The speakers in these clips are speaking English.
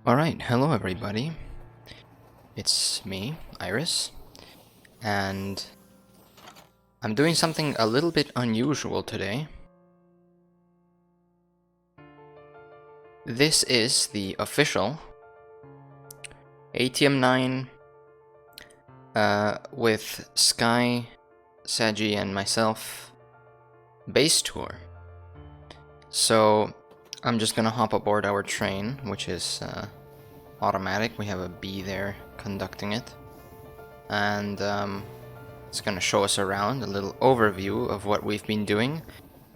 Alright, hello everybody. It's me, Iris, and I'm doing something a little bit unusual today. This is the official ATM9 with Sky, Saji, and myself base tour. So I'm just gonna hop aboard our train, which is automatic. We have a bee there conducting it, and it's gonna show us around, a little overview of what we've been doing.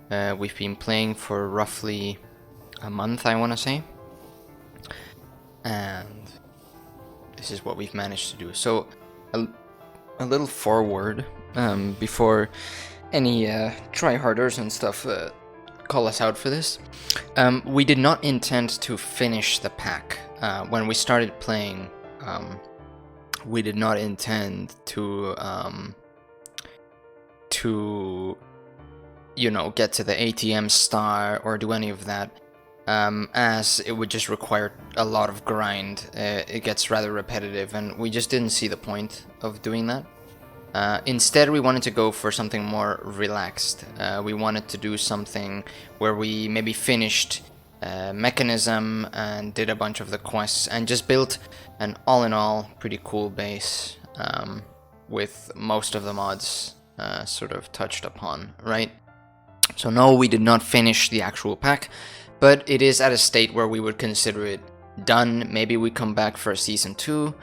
We've been playing for roughly a month, I want to say, and this is what we've managed to do. So a little forward before any tryharders and stuff call us out for this. We did not intend to finish the pack. When we started playing, we did not intend to you know, get to the ATM star or do any of that, as it would just require a lot of grind. It gets rather repetitive, and we just didn't see the point of doing that. Instead, we wanted to go for something more relaxed. We wanted to do something where we maybe finished mechanism and did a bunch of the quests and just built an all-in-all pretty cool base, with most of the mods sort of touched upon, right? So no, we did not finish the actual pack, but it is at a state where we would consider it done. Maybe we come back for a season 2,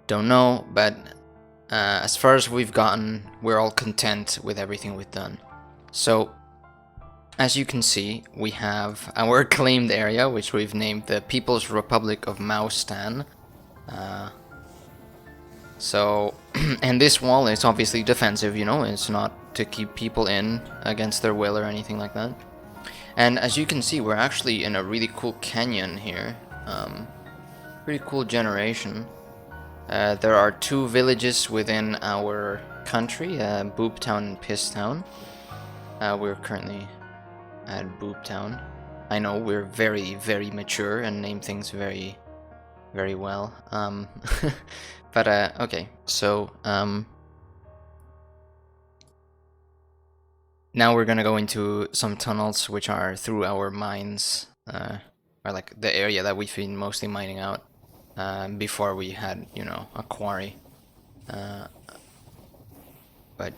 don't know, but as far as we've gotten, we're all content with everything we've done. So, as you can see, we have our claimed area, which we've named the People's Republic of Maustan. And this wall is obviously defensive, you know, it's not to keep people in against their will or anything like that. And as you can see, we're actually in a really cool canyon here. Pretty cool generation. There are 2 villages within our country, Booptown and Pisstown. We're currently at Booptown. I know we're very, very mature and name things very, very well. But okay, so now we're gonna go into some tunnels which are through our mines, or like the area that we've been mostly mining out. Before we had, you know, a quarry. But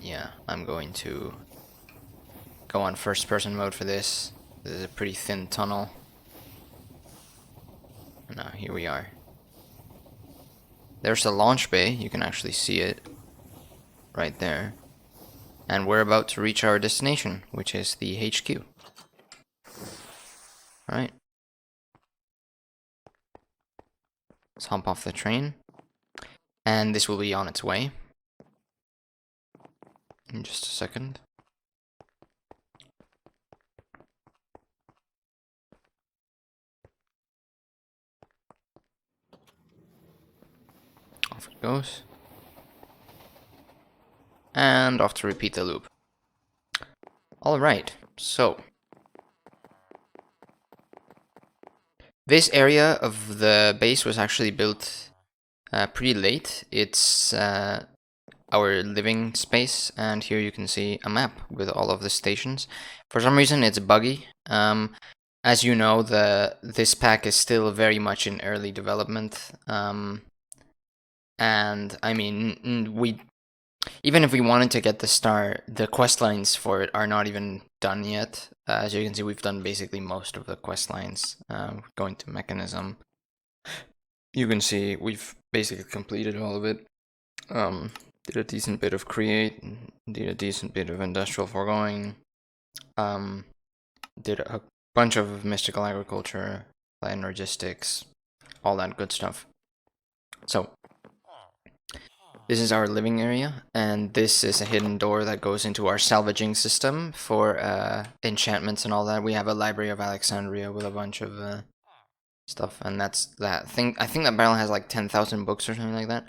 yeah, I'm going to go on first person mode for this. This is a pretty thin tunnel. And now here we are. There's the launch bay, you can actually see it right there. And we're about to reach our destination, which is the HQ. Alright. Let's hop off the train, and this will be on its way in just a second. Off it goes, and off to repeat the loop. Alright, so this area of the base was actually built pretty late. It's our living space, and here you can see a map with all of the stations. For some reason it's buggy. As you know, this pack is still very much in early development, and I mean, even if we wanted to get the star, the quest lines for it are not even done yet. As you can see, we've done basically most of the quest lines. Going to mechanism, you can see we've basically completed all of it. Did a decent bit of create, did a decent bit of industrial foregoing, did a bunch of mystical agriculture, land logistics, all that good stuff. So this is our living area, and this is a hidden door that goes into our salvaging system for enchantments and all that. We have a Library of Alexandria with a bunch of stuff, and that's that thing. I think that barrel has like 10,000 books or something like that.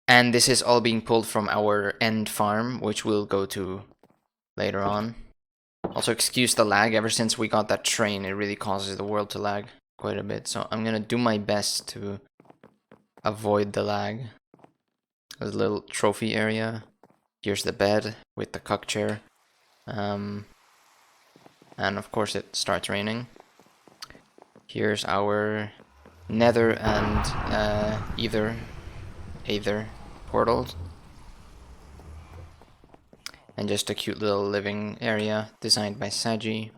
And this is all being pulled from our end farm, which we'll go to later on. Also, excuse the lag. Ever since we got that train, it really causes the world to lag. quite a bit, so I'm gonna do my best to avoid the lag. There's a little trophy area. Here's the bed with the cock chair. And of course it starts raining. Here's our nether and Aether portals. And just a cute little living area designed by Saji.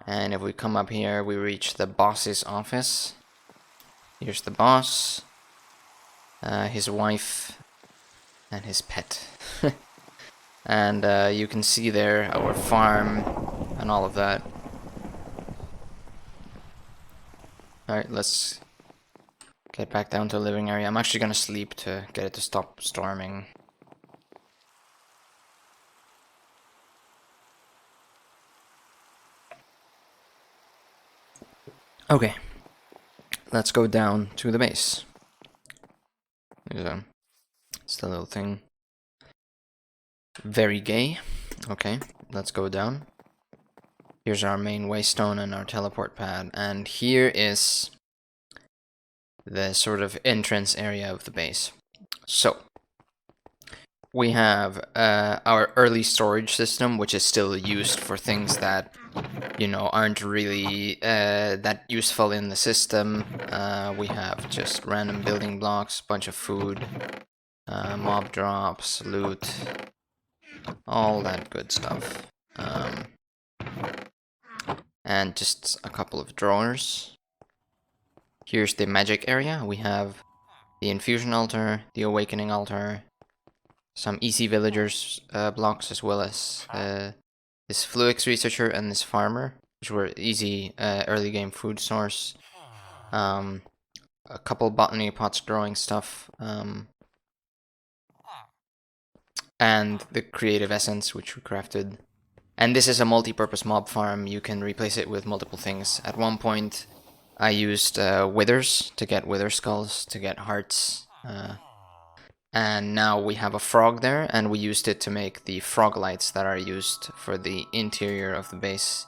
And if we come up here, we reach the boss's office. Here's the boss, his wife, and his pet. And you can see there our farm and all of that. Alright, let's get back down to the living area. I'm actually gonna sleep to get it to stop storming. Okay, let's go down to the base. It's the little thing. Very gay. Okay, let's go down. Here's our main waystone and our teleport pad, and here is the sort of entrance area of the base. So, we have our early storage system, which is still used for things that, you know, aren't really that useful in the system. We have just random building blocks, bunch of food, mob drops, loot, all that good stuff. And just a couple of drawers. Here's the magic area. We have the infusion altar, the awakening altar, some easy villagers blocks, as well as this Fluix researcher and this farmer, which were easy early game food source. A couple botany pots growing stuff, and the creative essence, which we crafted. And this is a multi-purpose mob farm. You can replace it with multiple things. At one point, I used withers to get wither skulls, to get hearts. And now we have a frog there, and we used it to make the frog lights that are used for the interior of the base.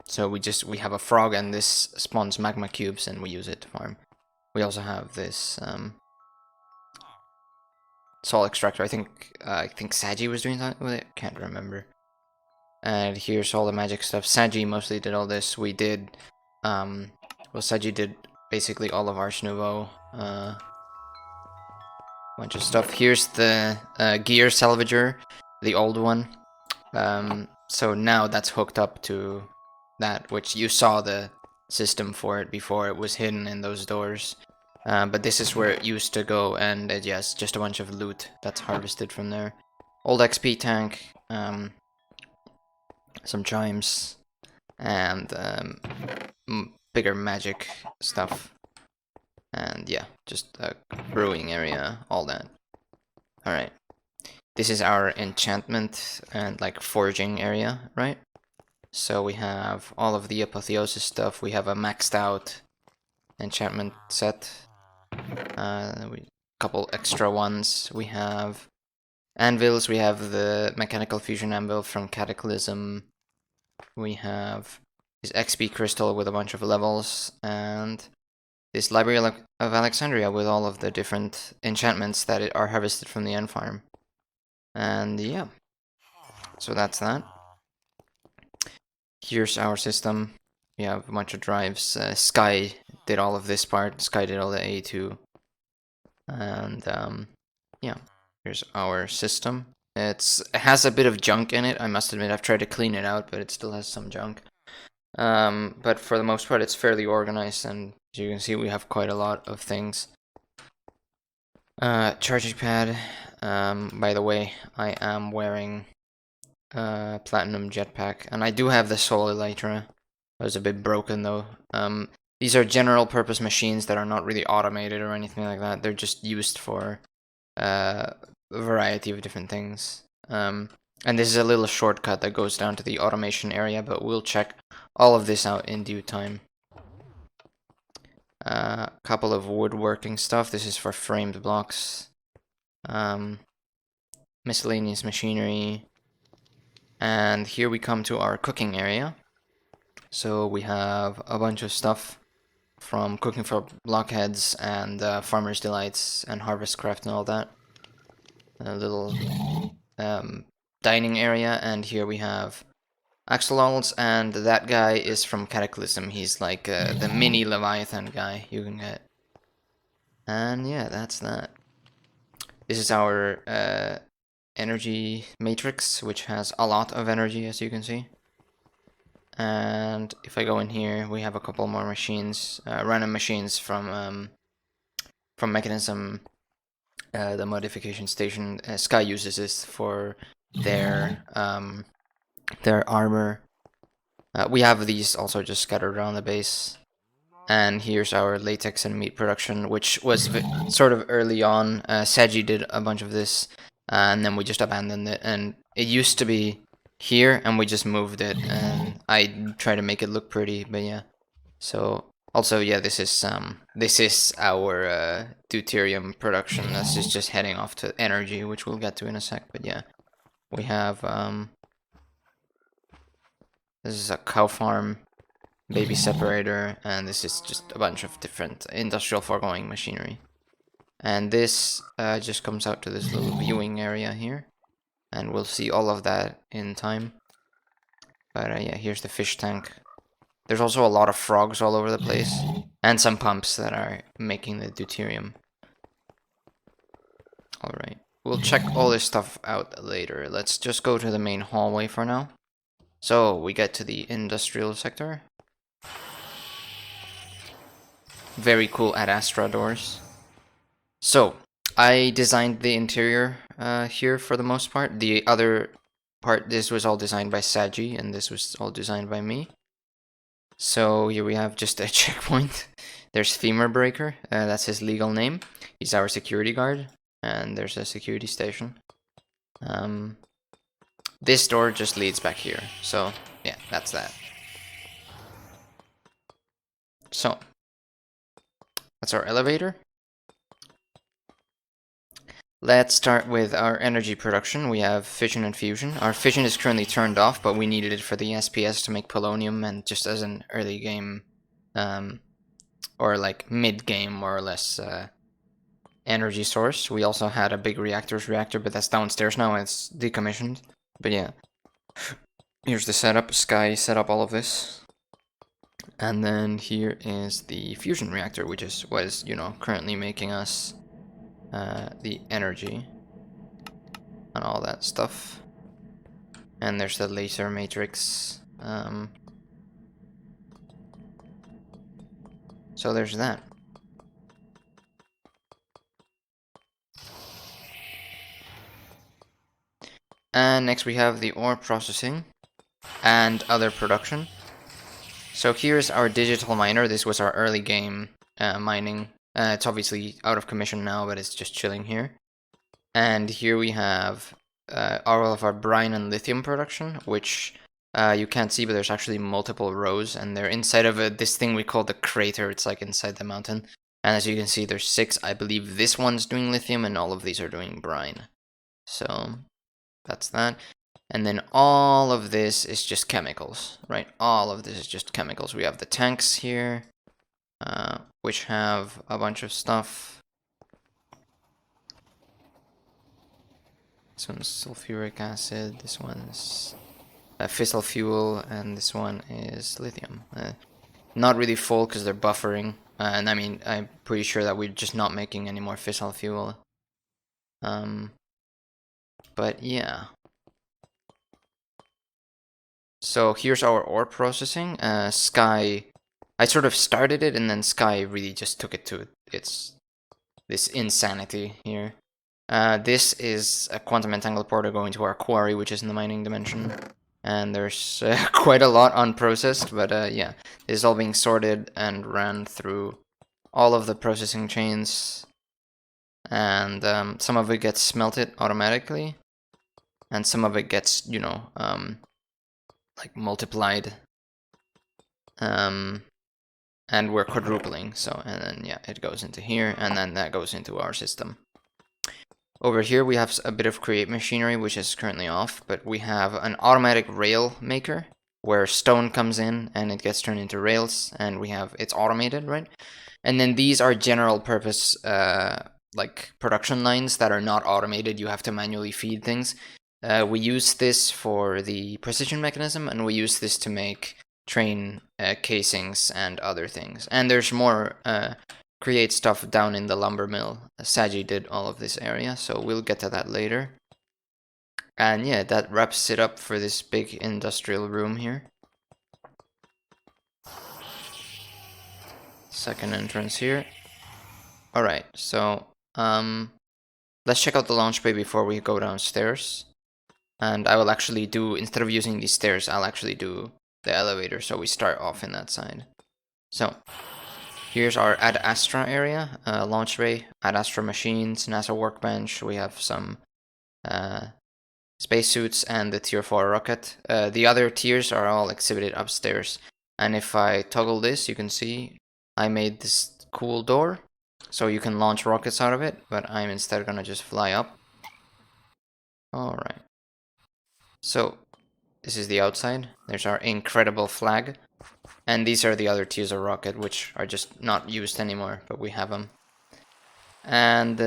So we have a frog, and this spawns magma cubes, and we use it to farm. We also have this soul extractor. I think Saji was doing that with it. Can't remember. And here's all the magic stuff. Saji mostly did all this. We did, well, Saji did basically all of Arch Nouveau. Bunch of stuff. Here's the gear salvager, the old one. So now that's hooked up to that, which you saw the system for it before. It was hidden in those doors. But this is where it used to go, and yes, just a bunch of loot that's harvested from there. Old XP tank, some chimes, and bigger magic stuff. And yeah, just a brewing area, all that. Alright. This is our enchantment and like forging area, right? So we have all of the apotheosis stuff. We have a maxed out enchantment set. A couple extra ones. We have anvils. We have the mechanical fusion anvil from Cataclysm. We have this XP crystal with a bunch of levels, and this Library of Alexandria with all of the different enchantments that are harvested from the end farm. And yeah, so that's that. Here's our system. We have a bunch of drives. Sky did all of this part. Sky did all the A2. And yeah, here's our system. It has a bit of junk in it, I must admit. I've tried to clean it out, but it still has some junk. But for the most part, it's fairly organized, and as you can see, we have quite a lot of things. Charging pad. By the way, I am wearing platinum jetpack, and I do have the soul elytra. It was a bit broken though. These are general purpose machines that are not really automated or anything like that. They're just used for a variety of different things. And this is a little shortcut that goes down to the automation area, but we'll check all of this out in due time. A couple of woodworking stuff. This is for framed blocks. Miscellaneous machinery. And here we come to our cooking area. So we have a bunch of stuff from cooking for blockheads and farmer's delights and harvest craft and all that. A little dining area, and here we have axolotls, and that guy is from Cataclysm. He's like the mini Leviathan guy you can get. And yeah, that's that. This is our energy matrix, which has a lot of energy, as you can see. And if I go in here, we have a couple more machines, random machines from Mechanism, the modification station. Sky uses this for their armor. We have these also just scattered around the base. And here's our latex and meat production, which was sort of early on. Saji did a bunch of this, and then we just abandoned it. And it used to be here, and we just moved it. And I try to make it look pretty, but yeah. So also, yeah, this is our deuterium production. This is just heading off to energy, which we'll get to in a sec. But yeah, we have this is a cow farm, baby separator, and this is just a bunch of different industrial foregoing machinery. And this just comes out to this little viewing area here, and we'll see all of that in time. But yeah, here's the fish tank. There's also a lot of frogs all over the place, and some pumps that are making the deuterium. Alright, we'll check all this stuff out later. Let's just go to the main hallway for now. So, we get to the industrial sector. Very cool Ad Astra doors. So, I designed the interior here for the most part. The other part, this was all designed by Saji, and this was all designed by me. So here we have just a checkpoint. There's Femur Breaker, that's his legal name. He's our security guard, and there's a security station. This door just leads back here, so yeah, that's that. So, that's our elevator. Let's start with our energy production. We have fission and fusion. Our fission is currently turned off, but we needed it for the SPS to make polonium, and just as an early game, or like mid-game more or less, energy source. We also had a big reactor, but that's downstairs now, it's decommissioned. But yeah, here's the setup. Sky set up all of this. And then here is the fusion reactor, which is what is, you know, currently making us the energy and all that stuff. And there's the laser matrix. So there's that. And next we have the ore processing and other production. So here's our digital miner. This was our early game mining. It's obviously out of commission now, but it's just chilling here. And here we have all of our brine and lithium production, which you can't see, but there's actually multiple rows, and they're inside of this thing we call the crater. It's like inside the mountain. And as you can see, there's 6. I believe this one's doing lithium, and all of these are doing brine. So that's that. And then all of this is just chemicals, right? All of this is just chemicals. We have the tanks here, which have a bunch of stuff. This one's sulfuric acid, this one's fissile fuel, and this one is lithium. Not really full because they're buffering, and I mean, I'm pretty sure that we're just not making any more fissile fuel. But yeah. So here's our ore processing. Sky, I sort of started it, and then Sky really just took it to this insanity here. This is a quantum entangled portal going to our quarry, which is in the mining dimension. And there's quite a lot unprocessed, but yeah. This is all being sorted and ran through all of the processing chains. And some of it gets smelted automatically. And some of it gets, you know, like multiplied. And we're quadrupling, so, and then yeah, it goes into here, and then that goes into our system. Over here we have a bit of create machinery, which is currently off, but we have an automatic rail maker, where stone comes in and it gets turned into rails, and it's automated, right? And then these are general purpose like production lines that are not automated. You have to manually feed things. We use this for the precision mechanism, and we use this to make train casings and other things. And there's more create stuff down in the lumber mill. Saji did all of this area, so we'll get to that later. And yeah, that wraps it up for this big industrial room here. Second entrance here. Alright, so let's check out the launch bay before we go downstairs. And I will actually do, instead of using these stairs, I'll actually do the elevator, so we start off in that side. So, here's our Ad Astra area, launch bay, Ad Astra machines, NASA workbench. We have some spacesuits and the tier 4 rocket. The other tiers are all exhibited upstairs. And if I toggle this, you can see I made this cool door, so you can launch rockets out of it, but I'm instead gonna just fly up. Alright. So, this is the outside. There's our incredible flag. And these are the other tiers of rocket, which are just not used anymore, but we have them. And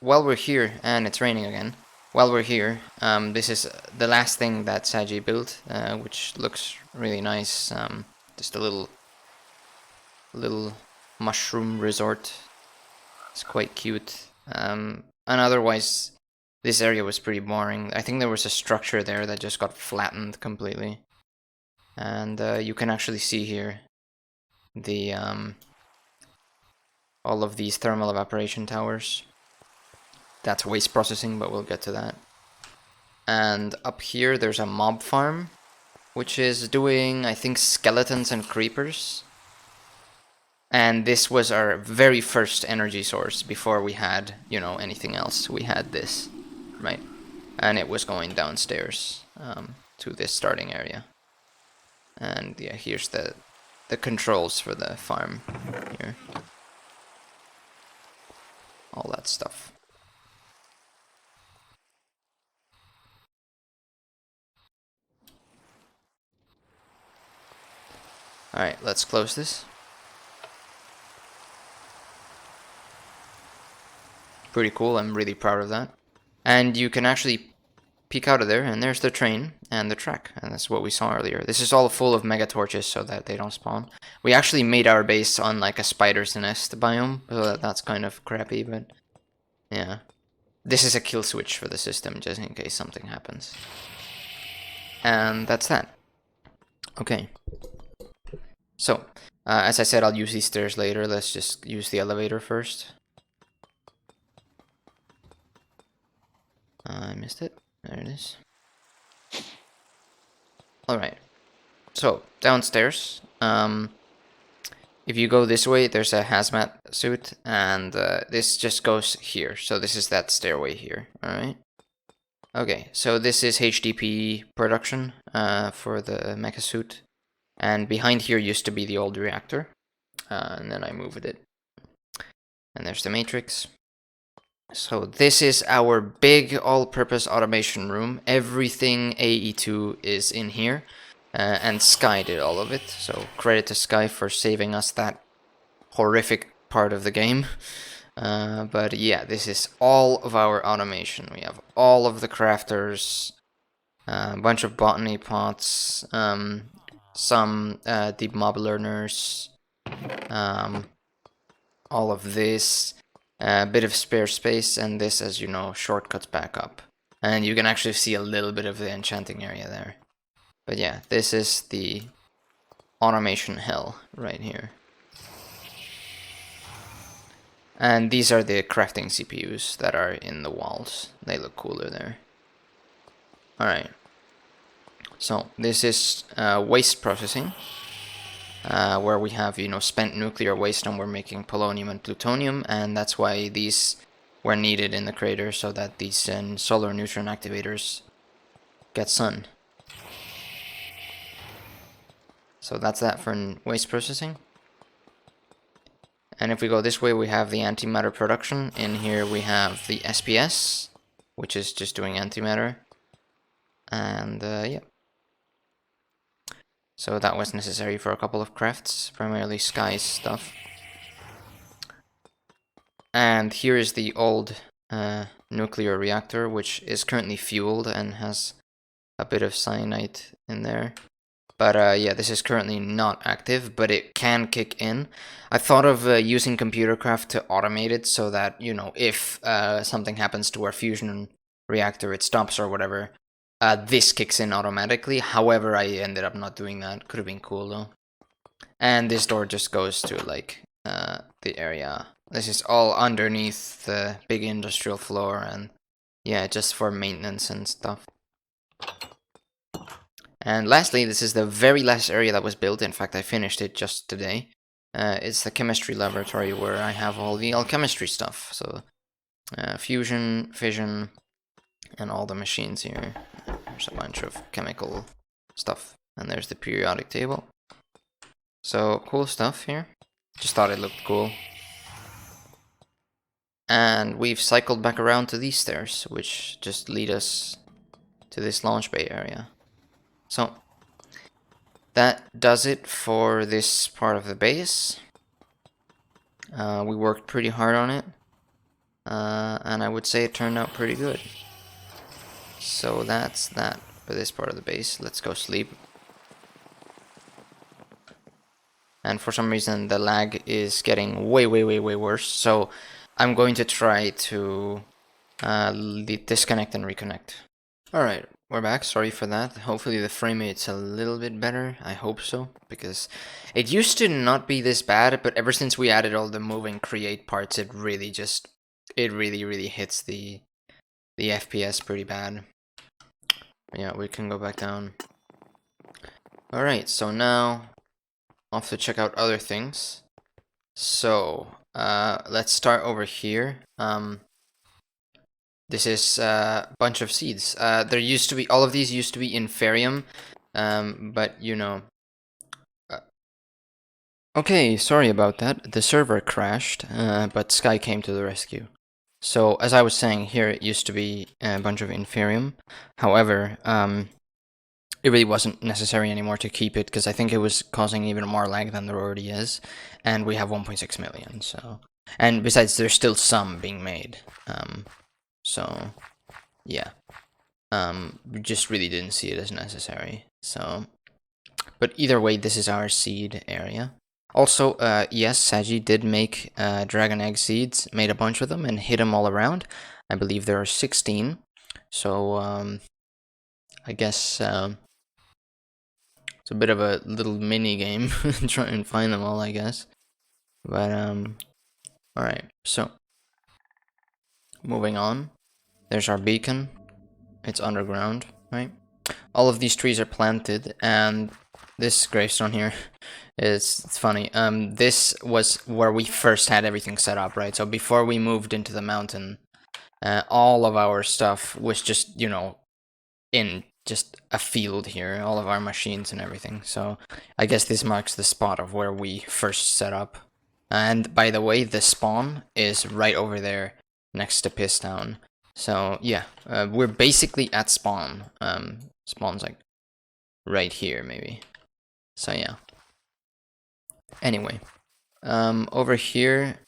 while we're here, and it's raining again, while we're here, this is the last thing that Saji built, which looks really nice. Just a little mushroom resort. It's quite cute. And otherwise, this area was pretty boring. I think there was a structure there that just got flattened completely. And you can actually see here the all of these thermal evaporation towers. That's waste processing, but we'll get to that. And up here there's a mob farm, which is doing, I think, skeletons and creepers. And this was our very first energy source before we had, you know, anything else. We had this, right? And it was going downstairs to this starting area. And yeah, here's the controls for the farm here. All that stuff. Alright, let's close this. Pretty cool, I'm really proud of that. And you can actually peek out of there, and there's the train and the track, and that's what we saw earlier. This is all full of mega torches so that they don't spawn. We actually made our base on like a spider's nest biome, so that's kind of crappy, but yeah. This is a kill switch for the system, just in case something happens. And that's that. Okay. So, as I said, I'll use these stairs later. Let's just use the elevator first. I missed it. There it is. Alright. So, downstairs. If you go this way, there's a hazmat suit, and this just goes here. So this is that stairway here, alright? Okay, so this is HDP production for the mecha suit. And behind here used to be the old reactor. And then I moved it. And there's the matrix. So this is our big all-purpose automation room. Everything AE2 is in here. And Sky did all of it. So credit to Sky for saving us that horrific part of the game. But yeah, this is all of our automation. We have all of the crafters, a bunch of botany pots, some deep mob learners, all of this, a bit of spare space, and this, as you know, shortcuts back up. And you can actually see a little bit of the enchanting area there. But yeah, this is the automation hell right here. And these are the crafting CPUs that are in the walls. They look cooler there. Alright. So, this is waste processing. Where we have, you know, spent nuclear waste, and we're making polonium and plutonium. And that's why these were needed in the crater, so that these solar neutron activators get sun. So that's that for waste processing. And if we go this way, we have the antimatter production. In here we have the SPS, which is just doing antimatter. And yeah. So that was necessary for a couple of crafts, primarily Sky's stuff. And here is the old nuclear reactor, which is currently fueled and has a bit of cyanide in there. But yeah, this is currently not active, but it can kick in. I thought of using ComputerCraft to automate it so that, you know, if something happens to our fusion reactor, it stops or whatever, this kicks in automatically. However, I ended up not doing that. Could have been cool though. And this door just goes to like the area. This is all underneath the big industrial floor, and yeah, just for maintenance and stuff. And lastly, this is the very last area that was built. In fact, I finished it just today. It's the chemistry laboratory where I have all the alchemistry stuff. So fusion, fission, and all the machines here. There's a bunch of chemical stuff. And there's the periodic table. So cool stuff here. Just thought it looked cool. And we've cycled back around to these stairs, which just lead us to this launch bay area. So that does it for this part of the base. We worked pretty hard on it. And I would say it turned out pretty good. So that's that for this part of the base. Let's go sleep. And for some reason the lag is getting way worse. So I'm going to try to disconnect and reconnect. Alright, we're back. Sorry for that. Hopefully the frame rate's a little bit better. I hope so, because it used to not be this bad, but ever since we added all the move and create parts, it really hits the FPS pretty bad. Yeah, we can go back down. Alright, so now off to check out other things. So let's start over here. This is a bunch of seeds. There used to be, all of these used to be inferium, but you know. Okay, sorry about that. The server crashed, but Sky came to the rescue. So as I was saying, here it used to be a bunch of inferium. However, it really wasn't necessary anymore to keep it, because I think it was causing even more lag than there already is, and we have 1.6 million. So, and besides, there's still some being made. So, yeah. We just really didn't see it as necessary. So, but either way, this is our seed area. Also, yes, Saji did make dragon egg seeds, made a bunch of them, and hid them all around. I believe there are 16. So, I guess it's a bit of a little mini game, try and find them all, I guess. But, alright, so, moving on. There's our beacon. It's underground, right? All of these trees are planted, and this gravestone here it's funny. This was where we first had everything set up, right? So before we moved into the mountain, all of our stuff was just, you know, in just a field here, all of our machines and everything. So I guess this marks the spot of where we first set up. And by the way, the spawn is right over there next to Piss Town. So yeah, we're basically at spawn. Spawn's like right here maybe. So yeah. Anyway, over here,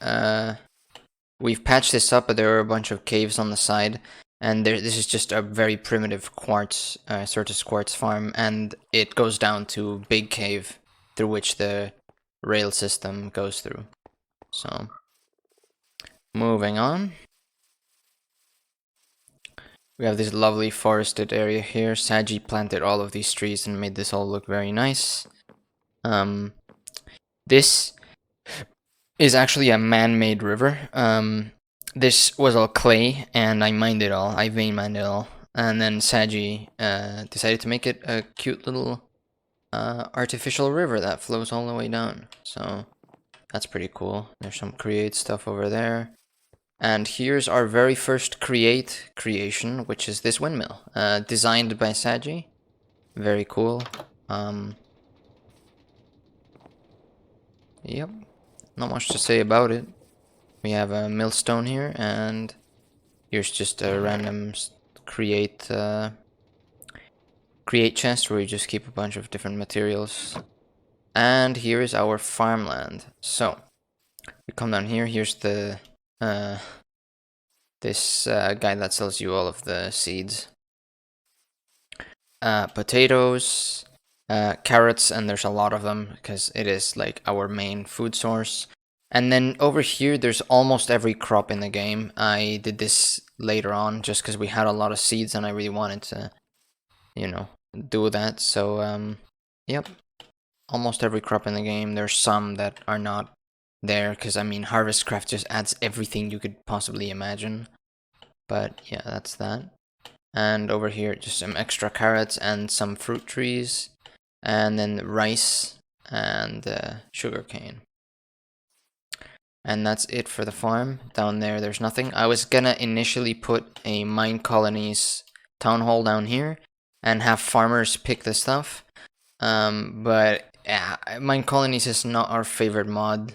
we've patched this up, but there are a bunch of caves on the side, and this is just a very primitive quartz, Certus quartz farm, and it goes down to big cave through which the rail system goes through. So, moving on. We have this lovely forested area here. Saji planted all of these trees and made this all look very nice. This is actually a man-made river. This was all clay, and I mined it all. I vein mined it all. And then Saji decided to make it a cute little artificial river that flows all the way down. So that's pretty cool. There's some create stuff over there. And here's our very first creation, which is this windmill, designed by Saji. Very cool. Yep, not much to say about it. We have a millstone here, and here's just a random create create chest where you just keep a bunch of different materials. And here is our farmland. So we come down here. Here's the this guy that sells you all of the seeds. Potatoes, carrots, and there's a lot of them because it is like our main food source. And then over here, there's almost every crop in the game. I did this later on just because we had a lot of seeds and I really wanted to, you know, do that. So, yep, almost every crop in the game. There's some that are not there because, I mean, Harvestcraft just adds everything you could possibly imagine. But yeah, that's that. And over here, just some extra carrots and some fruit trees. And then rice and sugarcane. And that's it for the farm. Down there, there's nothing. I was gonna initially put a mine colonies town hall down here and have farmers pick the stuff. But yeah, mine colonies is not our favorite mod,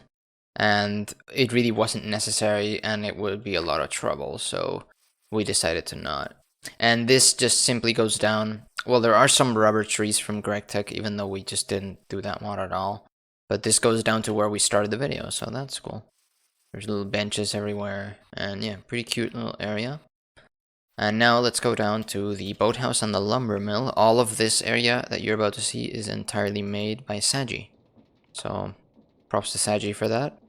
and it really wasn't necessary, and it would be a lot of trouble, so we decided to not. And this just simply goes down. Well, there are some rubber trees from Greg Tech, even though we just didn't do that mod at all. But this goes down to where we started the video, so that's cool. There's little benches everywhere, and yeah, pretty cute little area. And now let's go down to the boathouse and the lumber mill. All of this area that you're about to see is entirely made by Saji. So, props to Saji for that.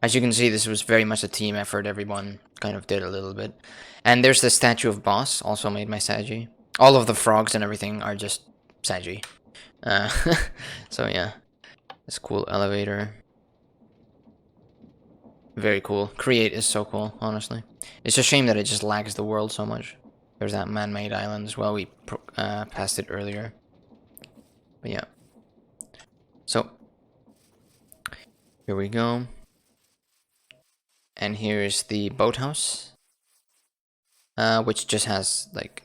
As you can see, this was very much a team effort. Everyone kind of did a little bit. And there's the statue of Boss, also made by Saji. All of the frogs and everything are just Saji. So yeah, this cool elevator. Very cool. Create is so cool, honestly. It's a shame that it just lags the world so much. There's that man-made island as well. We passed it earlier. But yeah. So, here we go. And here's the boathouse. Which just has, like,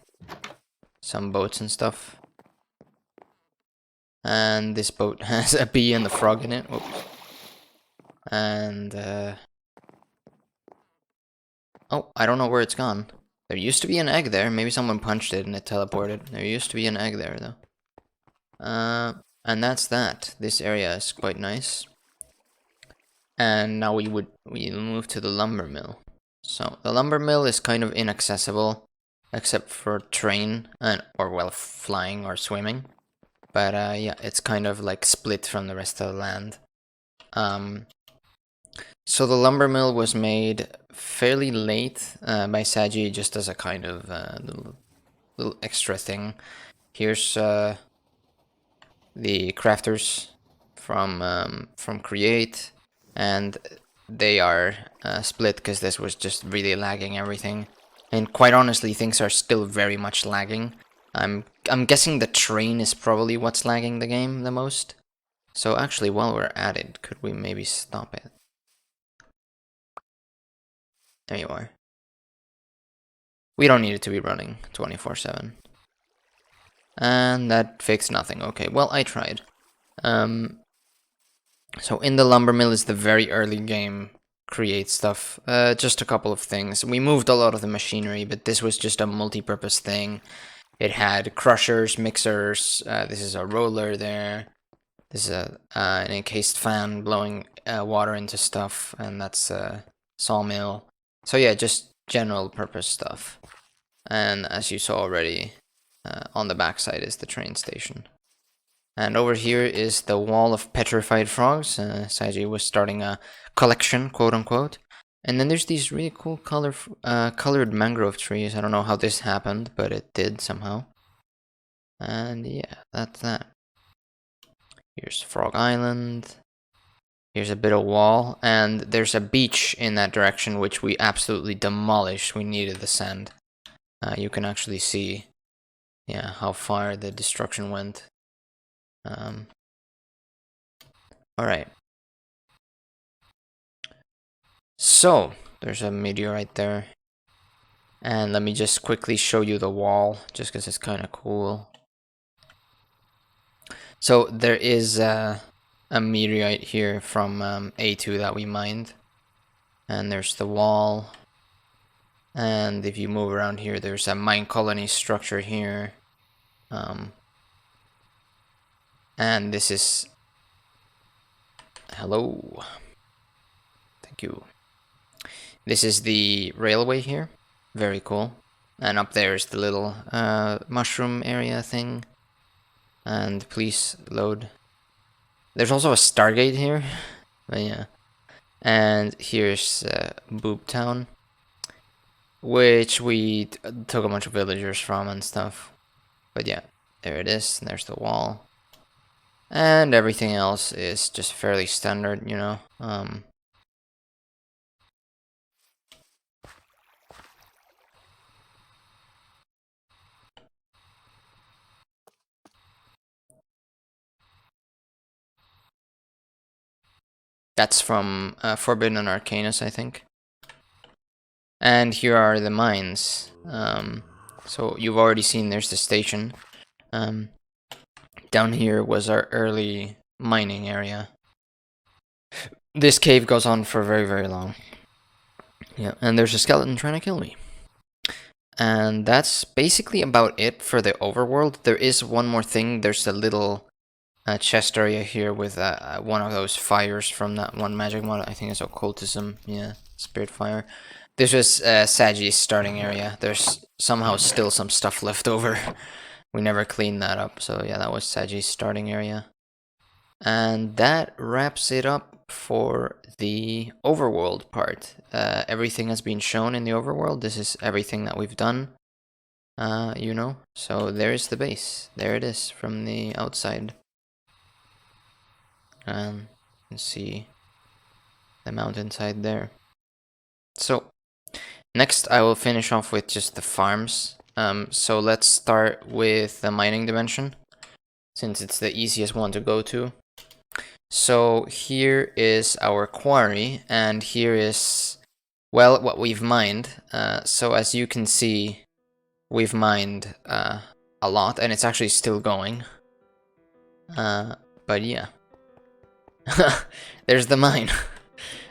some boats and stuff. And this boat has a bee and the frog in it. Oops. And, oh, I don't know where it's gone. There used to be an egg there. Maybe someone punched it and it teleported. There used to be an egg there, though. And that's that. This area is quite nice. And now we move to the lumber mill. So, the lumber mill is kind of inaccessible. Except for train, or well, flying or swimming. But yeah, it's kind of like split from the rest of the land. So the lumber mill was made fairly late by Saji, just as a kind of little extra thing. Here's the crafters from Create, and they are split because this was just really lagging everything. And quite honestly, things are still very much lagging. I'm guessing the train is probably what's lagging the game the most. So actually, while we're at it, could we maybe stop it? There you are. We don't need it to be running 24/7. And that fixed nothing. Okay, well, I tried. So in the lumber mill is the very early game create stuff. Just a couple of things. We moved a lot of the machinery, but this was just a multi-purpose thing. It had crushers, mixers, this is a roller there. This is an encased fan blowing water into stuff, and that's a sawmill. So yeah, just general purpose stuff. And as you saw already, on the backside is the train station. And over here is the wall of petrified frogs. Saji was starting a collection, quote unquote. And then there's these really cool colored mangrove trees. I don't know how this happened, but it did somehow. And yeah, that's that. Here's Frog Island. Here's a bit of wall. And there's a beach in that direction, which we absolutely demolished. We needed the sand. You can actually see, yeah, how far the destruction went. Alright. So, there's a meteorite there. And let me just quickly show you the wall, just because it's kind of cool. So, there is a meteorite here from A2 that we mined. And there's the wall. And if you move around here, there's a mine colony structure here. And this is... Hello. Thank you. This is the railway here. Very cool. And up there is the little mushroom area thing. And please load. There's also a Stargate here. But yeah. And here's Boob Town, which we took a bunch of villagers from and stuff. But yeah, there it is. And there's the wall. And everything else is just fairly standard, you know. That's from Forbidden Arcanus, I think. And here are the mines. So you've already seen there's the station. Down here was our early mining area. This cave goes on for very, very long. Yeah, and there's a skeleton trying to kill me. And that's basically about it for the overworld. There is one more thing. There's a little chest area here with one of those fires from that one magic mod. I think it's occultism. Yeah, spirit fire. This was Sagi's starting area. There's somehow still some stuff left over. We never cleaned that up. So yeah, that was Sagi's starting area. And that wraps it up for the overworld part. Everything has been shown in the overworld. This is everything that we've done. You know, so there's the base. There it is from the outside. And you can see the mountainside there. So next I will finish off with just the farms. So let's start with the mining dimension, since it's the easiest one to go to. So here is our quarry, and here is, well, what we've mined. So as you can see, we've mined a lot, and it's actually still going. But yeah. There's the mine.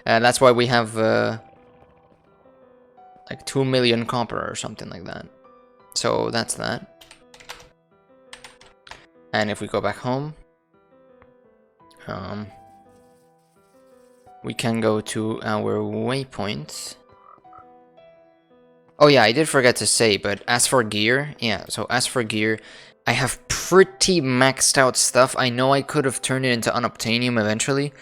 That's why we have like 2 million copper or something like that. So that's that. And if we go back home, we can go to our waypoint. Oh yeah, I did forget to say, but as for gear, yeah, so as for gear, I have pretty maxed out stuff. I know I could have turned it into unobtainium eventually,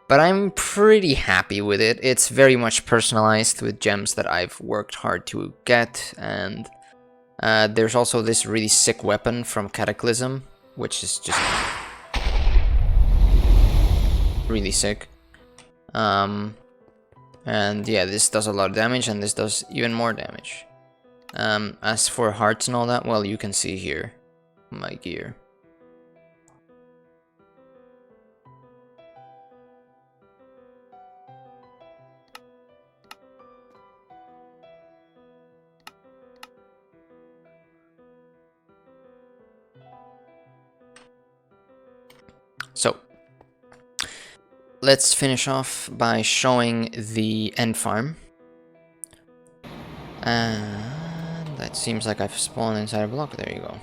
but I'm pretty happy with it. It's very much personalized with gems that I've worked hard to get, and there's also this really sick weapon from Cataclysm, which is just really sick. And yeah, this does a lot of damage, and this does even more damage. As for hearts and all that, well, you can see here my gear. So let's finish off by showing the end farm. And that seems like I've spawned inside a block. There you go.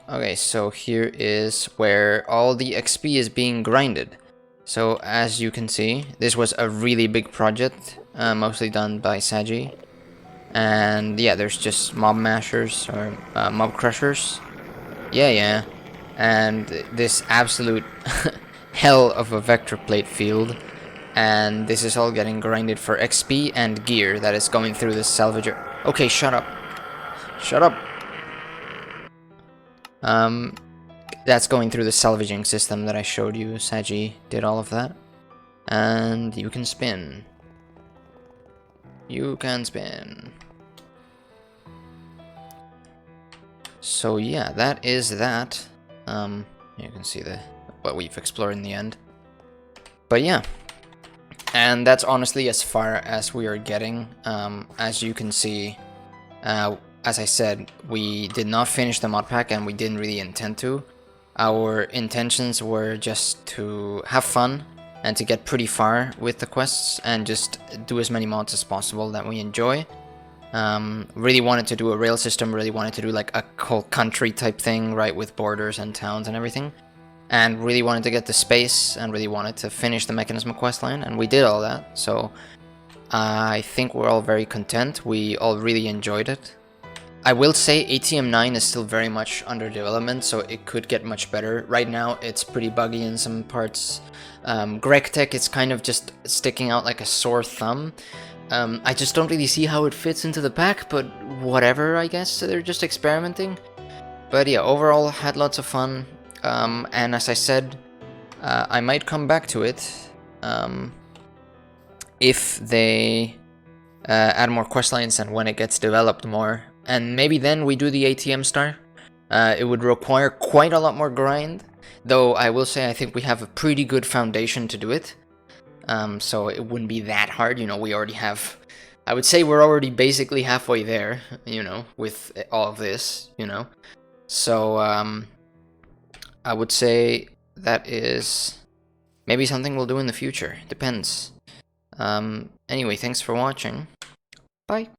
Okay, so here is where all the XP is being grinded. So as you can see, this was a really big project, mostly done by Sagi. And yeah, there's just mob mashers or mob crushers. Yeah. And this absolute hell of a vector plate field. And this is all getting grinded for XP and gear that is going through the salvager. Okay, shut up. Shut up. That's going through the salvaging system that I showed you. Sagi did all of that. And you can spin. You can spin. So yeah, that is that. You can see what we've explored in the end. But yeah. And that's honestly as far as we are getting. As you can see, as I said, we did not finish the mod pack, and we didn't really intend to. Our intentions were just to have fun and to get pretty far with the quests and just do as many mods as possible that we enjoy. Really wanted to do a rail system, really wanted to do like a whole country type thing, right, with borders and towns and everything. and really wanted to get the space and really wanted to finish the Mechanism questline, and we did all that. So I think we're all very content. We all really enjoyed it. I will say ATM9 is still very much under development, so it could get much better. Right now, it's pretty buggy in some parts. GregTech is kind of just sticking out like a sore thumb. I just don't really see how it fits into the pack, but whatever, I guess. They're just experimenting. But yeah, overall, had lots of fun. And as I said, I might come back to it if they add more questlines and when it gets developed more. And maybe then we do the ATM star. It would require quite a lot more grind, though I will say I think we have a pretty good foundation to do it. So it wouldn't be that hard, you know, we already have... I would say we're already basically halfway there, you know, with all of this, you know. So, I would say that is maybe something we'll do in the future. Depends. Anyway, thanks for watching. Bye.